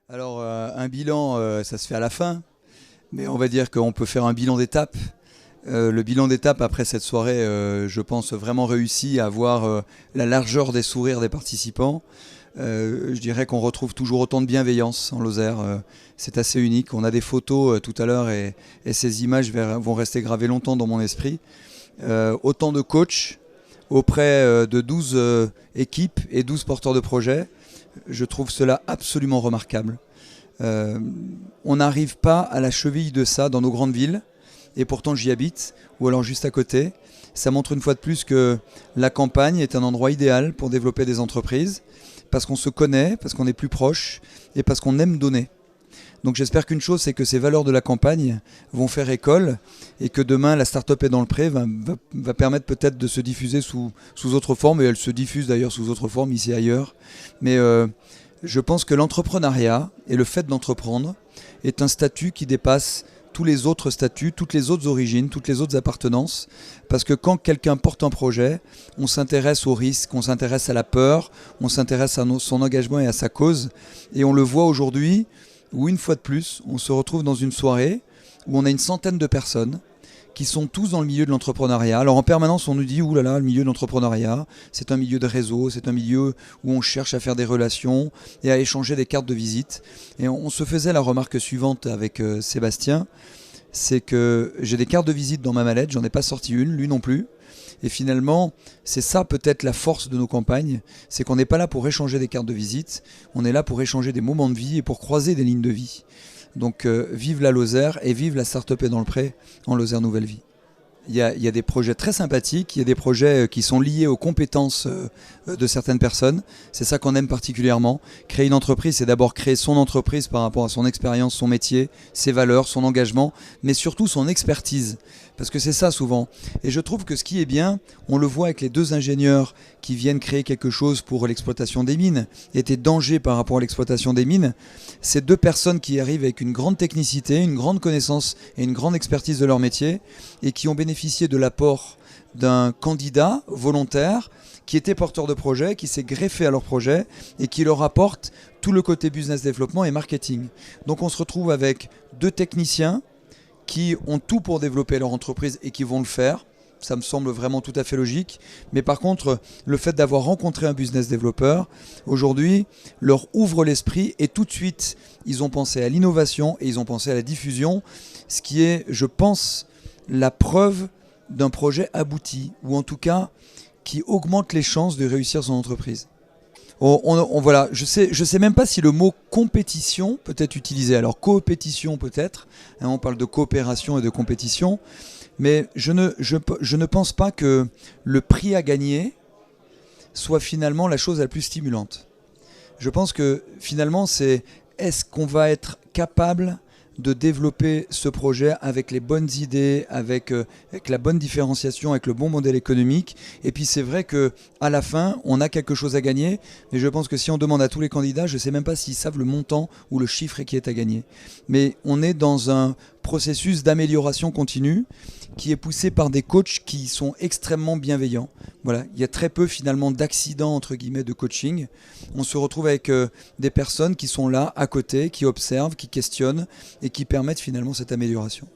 Alors, un bilan, ça se fait à la fin, mais on va dire qu'on peut faire un bilan d'étape. Le bilan d'étape après cette soirée, je pense vraiment réussi à voir la largeur des sourires des participants. Je dirais qu'on retrouve toujours autant de bienveillance en Lozère. C'est assez unique. On a des photos tout à l'heure et ces images vont rester gravées longtemps dans mon esprit. Autant de coachs auprès de 12 équipes et 12 porteurs de projets. Je trouve cela absolument remarquable. On n'arrive pas à la cheville de ça dans nos grandes villes, et pourtant j'y habite, ou alors juste à côté. Ça montre une fois de plus que la campagne est un endroit idéal pour développer des entreprises, parce qu'on se connaît, parce qu'on est plus proche, et parce qu'on aime donner. Donc j'espère qu'une chose, c'est que ces valeurs de la campagne vont faire école, et que demain la start-up est dans le pré va permettre peut-être de se diffuser sous autre forme, et elle se diffuse d'ailleurs sous autre forme ici et ailleurs. Mais je pense que l'entrepreneuriat et le fait d'entreprendre est un statut qui dépasse tous les autres statuts, toutes les autres origines, toutes les autres appartenances. Parce que quand quelqu'un porte un projet, on s'intéresse au risque, on s'intéresse à la peur, on s'intéresse à son engagement et à sa cause. Et on le voit aujourd'hui, où une fois de plus, on se retrouve dans une soirée où on a une centaine de personnes qui sont tous dans le milieu de l'entrepreneuriat. Alors en permanence, on nous dit, ouh là là, le milieu de l'entrepreneuriat, c'est un milieu de réseau, c'est un milieu où on cherche à faire des relations et à échanger des cartes de visite. Et on se faisait la remarque suivante avec Sébastien, c'est que j'ai des cartes de visite dans ma mallette, j'en ai pas sorti une, lui non plus. Et finalement, c'est ça peut-être la force de nos campagnes, c'est qu'on n'est pas là pour échanger des cartes de visite, on est là pour échanger des moments de vie et pour croiser des lignes de vie. Donc vive la Lozère et vive la Start-up est dans le pré en Lozère Nouvelle Vie. Il y a des projets très sympathiques, il y a des projets qui sont liés aux compétences de certaines personnes. C'est ça qu'on aime particulièrement. Créer une entreprise, c'est d'abord créer son entreprise par rapport à son expérience, son métier, ses valeurs, son engagement, mais surtout son expertise. Parce que c'est ça souvent. Et je trouve que ce qui est bien, on le voit avec les deux ingénieurs qui viennent créer quelque chose pour l'exploitation des mines, et des dangers par rapport à l'exploitation des mines. Ces deux personnes qui arrivent avec une grande technicité, une grande connaissance et une grande expertise de leur métier, et qui ont bénéficié de l'apport d'un candidat volontaire qui était porteur de projet, qui s'est greffé à leur projet et qui leur apporte tout le côté business développement et marketing. Donc on se retrouve avec deux techniciens qui ont tout pour développer leur entreprise et qui vont le faire. Ça me semble vraiment tout à fait logique. Mais par contre, le fait d'avoir rencontré un business développeur, aujourd'hui, leur ouvre l'esprit et tout de suite, ils ont pensé à l'innovation et ils ont pensé à la diffusion, ce qui est, je pense, la preuve d'un projet abouti, ou en tout cas, qui augmente les chances de réussir son entreprise. Voilà, je sais même pas si le mot compétition peut être utilisé. Alors coopétition peut-être, hein, on parle de coopération et de compétition, mais je ne pense pas que le prix à gagner soit finalement la chose la plus stimulante. Je pense que finalement c'est est-ce qu'on va être capable de développer ce projet avec les bonnes idées, avec la bonne différenciation, avec le bon modèle économique. Et puis c'est vrai qu'à la fin, on a quelque chose à gagner, mais je pense que si on demande à tous les candidats, je ne sais même pas s'ils savent le montant ou le chiffre qui est à gagner. Mais on est dans un processus d'amélioration continue qui est poussé par des coachs qui sont extrêmement bienveillants. Voilà, il y a très peu finalement d'accidents entre guillemets de coaching. On se retrouve avec des personnes qui sont là à côté, qui observent, qui questionnent et qui permettent finalement cette amélioration.